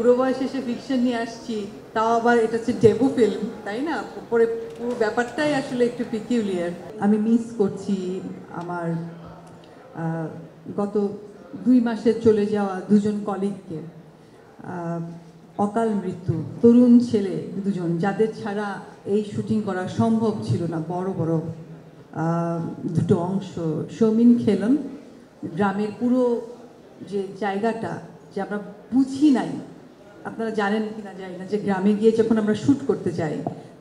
বুড়ো বয়সে এসে ফিকশন নিয়ে আসছি, তাও আবার এটা হচ্ছে ডেবু ফিল্ম, তাই না? পরে পুরো ব্যাপারটাই আসলে একটু পিকিউলিয়ার। আমি মিস করছি আমার গত 2 মাসে চলে যাওয়া দুজন কলিগকে। অকাল মৃত্যু, তরুণ ছেলে দুজন, যাদের ছাড়া এই শুটিং করা সম্ভব ছিল না। বড় বড় দুটো অংশ। শৌমিন খেলন, গ্রামের পুরো যে জায়গাটা যে আমরা বুঝি নাই, আপনারা জানেন কিনা জানি না, যে গ্রামে গিয়ে যখন আমরা শ্যুট করতে যাই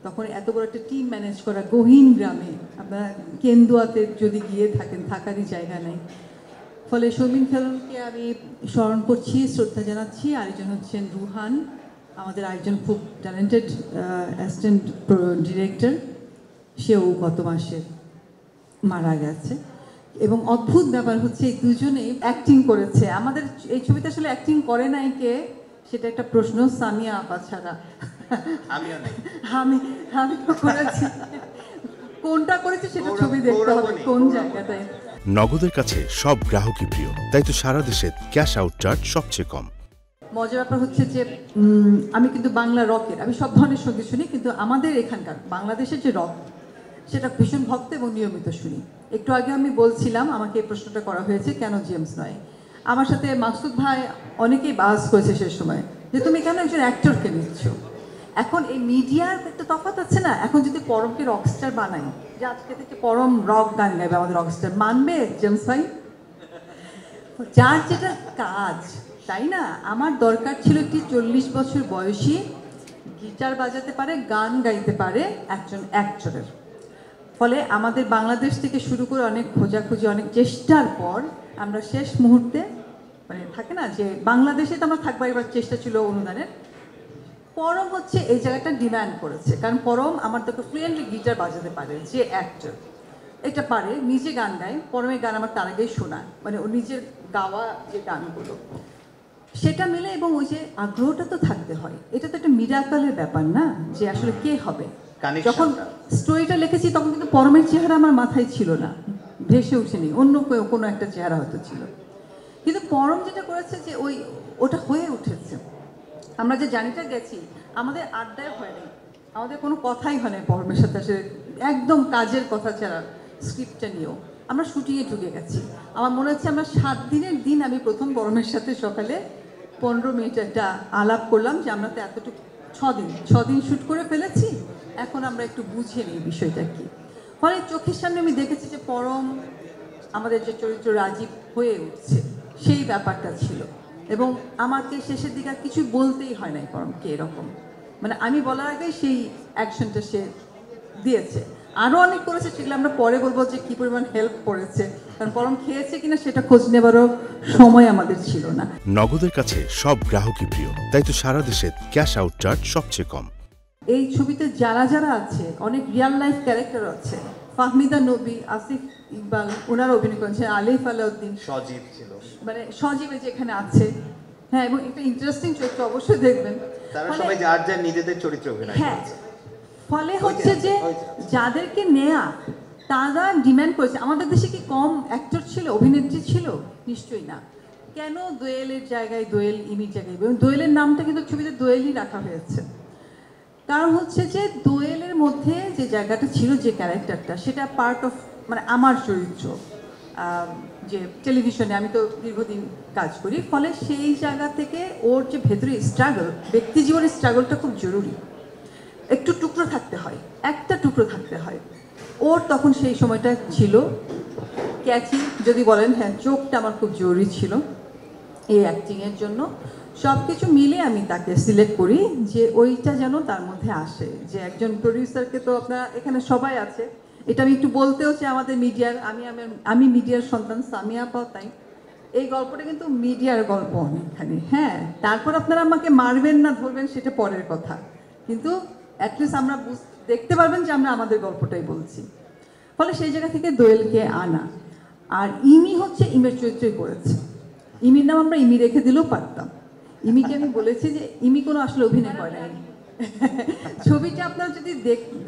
তখন এত বড় একটা টিম ম্যানেজ করা গহীন গ্রামে, আপনারা কেন্দুয়াতে যদি গিয়ে থাকেন থাকারই জায়গা নেই। ফলে শৌমিন খেলনকে আমি স্মরণ করছি, শ্রদ্ধা জানাচ্ছি। আরেকজন হচ্ছেন রুহান, আমাদের আরেকজন খুব ট্যালেন্টেড অ্যাসিস্ট্যান্ট ডিরেক্টর, সেও গত মাসে মারা গেছে। এবং অদ্ভুত ব্যাপার হচ্ছে এই দুজনেই অ্যাক্টিং করেছে। আমাদের এই ছবিতে আসলে অ্যাক্টিং করে নাই কে, সেটা একটা প্রশ্ন, সামিয়া আপা ছাড়া। আমি তো করেছি, কোনটা করেছি সেটা ছবি দেখতে হবে, কোন জায়গাটায়। নগদের কাছে সব গ্রাহকই প্রিয়, তাই তো সারা দেশে ক্যাশ আউট চার্জ সবচেয়ে কম। মজার ব্যাপার হচ্ছে যে আমি কিন্তু বাংলা রকের, আমি সব ধরনের সঙ্গীত শুনি, কিন্তু আমাদের এখানকার বাংলাদেশের যে রক সেটা ভীষণ ভক্ত এবং নিয়মিত শুনি। একটু আগে আমি বলছিলাম, আমাকে এই প্রশ্নটা করা হয়েছে কেন জেমস নয়। আমার সাথে মাকসুদ ভাই অনেকেই বাস করেছে সে সময় যে তুমি কেন একজন অ্যাক্টরকে নিচ্ছ। এখন এই মিডিয়ার একটা তফাৎ আছে না, এখন যদি পরমকে রকস্টার বানাই, যে আজকে থেকে পরম রক গান গাইবে আমাদের রকস্টার, মানবে জেমস ভাই? যার যেটা কাজ, তাই না? আমার দরকার ছিল একটি 40 বছর বয়সী, গিটার বাজাতে পারে, গান গাইতে পারে একজন অ্যাক্টরের। ফলে আমাদের বাংলাদেশ থেকে শুরু করে অনেক খোঁজাখুঁজি, অনেক চেষ্টার পর আমরা শেষ মুহূর্তে, মানে থাকে না যে বাংলাদেশে তো আমরা থাকবার, এবার চেষ্টা ছিল অনুদানের, পরম হচ্ছে এই জায়গাটা ডিমান্ড করেছে। কারণ পরম আমার তো ফ্লুয়েন্টলি গিটার বাজাতে পারে, যে অ্যাক্টর এটা পারে, নিজে গান গায়। পরমের গান আমার তার আগেই শোনা, মানে ও নিজের গাওয়া যে গানগুলো, সেটা মিলে। এবং ওই যে আগ্রহটা তো থাকতে হয়, এটা তো একটা মিরাকলের ব্যাপার না, যে আসলে কে হবে। যখন স্টোরিটা লিখেছি তখন কিন্তু পরমের চেহারা আমার মাথায় ছিল না, ভেসে উঠেনি, অন্য কোনো একটা চেহারা হয়তো ছিল। কিন্তু পরম যেটা করেছে যে ওটা হয়ে উঠেছে। আমরা যে জানিটা গেছি, আমাদের আড্ডায় হয়নি, আমাদের কোনো কথাই হয় না পরমের সাথে, আসলে একদম কাজের কথা ছাড়া স্ক্রিপ্টটা নিয়েও আমরা শুটিংয়ে ঢুকে গেছি। আমার মনে হচ্ছে আমরা 7 দিনের দিন আমি প্রথম পরমের সাথে সকালে 15 মিনিট একটা আলাপ করলাম যে আমরা তো এতটুকু 6 দিন শ্যুট করে ফেলেছি, এখন আমরা একটু বুঝে নিই বিষয়টা কি। ফলে চোখের সামনে আমি দেখেছি যে পরম আমাদের যে চরিত্র রাজীব হয়ে উঠছে, সেই ব্যাপারটা ছিল। এবং আমাকে শেষের দিকে আর কিছু বলতেই হয় নাই পরমকে, এরকম মানে আমি বলার আগেই সেই অ্যাকশনটা সে দিয়েছে। আরও অনেক করেছে, সেগুলো আমরা পরে বলবো যে কী পরিমাণ হেল্প করেছে, কারণ পরম খেয়েছে কিনা সেটা খোঁজ নেবারও সময় আমাদের ছিল না। নগদের কাছে সব গ্রাহকই প্রিয়, তাই তো সারা দেশে ক্যাশ আউট চার্জ সবচেয়ে কম। এই ছবিতে যারা যারা আছে অনেক রিয়াল লাইফ ক্যারেক্টার আছে। ফাহমিদা নবী, আসিফ ইকবাল ওনারা অভিনয় করেছেন, আলিফ আলাউদ্দিন, সজীব ছিল, মানে সজীব যেখানে আছে। হ্যাঁ, এবং একটা ইন্টারেস্টিং চরিত্র অবশ্যই দেখবেন, তারা সবাই যার যার নিজেদের চরিত্রে অভিনয় করেছে। ফলে হচ্ছে যে যাদেরকে নেয়া তারা ডিমান্ড করেছে। আমাদের দেশে কি কম অ্যাক্টর ছিল, অভিনেত্রী ছিল? নিশ্চয়ই না। কেন দোয়েলের জায়গায় দোয়েল, ইমির জায়গায়, এবং দোয়েলের নামটা কিন্তু ছবিতে দোয়েলই রাখা হয়েছে। কারণ হচ্ছে যে দোয়েলের মধ্যে যে জায়গাটা ছিল, যে ক্যারেক্টারটা, সেটা পার্ট অফ মানে আমার চরিত্র। যে টেলিভিশনে আমি তো দীর্ঘদিন কাজ করি, ফলে সেই জায়গা থেকে ওর যে ভেতরে স্ট্রাগল, ব্যক্তি জীবনের স্ট্রাগলটা খুব জরুরি। একটু টুকরো থাকতে হয়, একটা টুকরো থাকতে হয়। ওর তখন সেই সময়টা ছিল ক্যাচি যদি বলেন, হ্যাঁ চোখটা আমার খুব জরুরি ছিল এই অ্যাক্টিংয়ের জন্য। সব কিছু মিলে আমি তাকে সিলেক্ট করি যে ওইটা যেন তার মধ্যে আসে। যে একজন প্রডিউসারকে তো আপনারা এখানে সবাই আছে, এটা আমি একটু বলতেও চাই, আমাদের মিডিয়ার, আমি মিডিয়ার সন্তান, সামিয়া পাও, তাই এই গল্পটা কিন্তু মিডিয়ার গল্প অনেকখানি। হ্যাঁ, তারপর আপনারা আমাকে মারবেন না ধরবেন সেটা পরের কথা, কিন্তু অ্যাটলিস্ট আমরা দেখতে পারবেন যে আমরা আমাদের গল্পটাই বলছি। ফলে সেই জায়গা থেকে দোয়েলকে আনা। আর ইমি হচ্ছে ইমের চরিত্রই করেছে। ইমির নাম আমরা ইমি রেখে দিলেও পারতাম। ইমিকে আমি বলেছি যে ইমি কোনো আসলে অভিনয় করে নাই। ছবিটা আপনারা যদি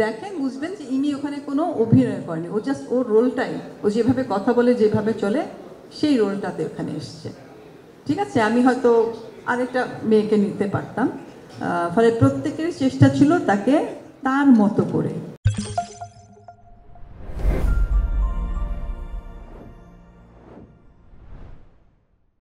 দেখেন বুঝবেন যে ইমি ওখানে কোনো অভিনয় করেনি, ও জাস্ট ওর রোলটাই, ও যেভাবে কথা বলে, যেভাবে চলে, সেই রোলটাতে ওখানে এসছে। ঠিক আছে, আমি হয়তো আরেকটা মেয়েকে নিতে পারতাম। ফলে প্রত্যেকের চেষ্টা ছিল তাকে তার মতো করে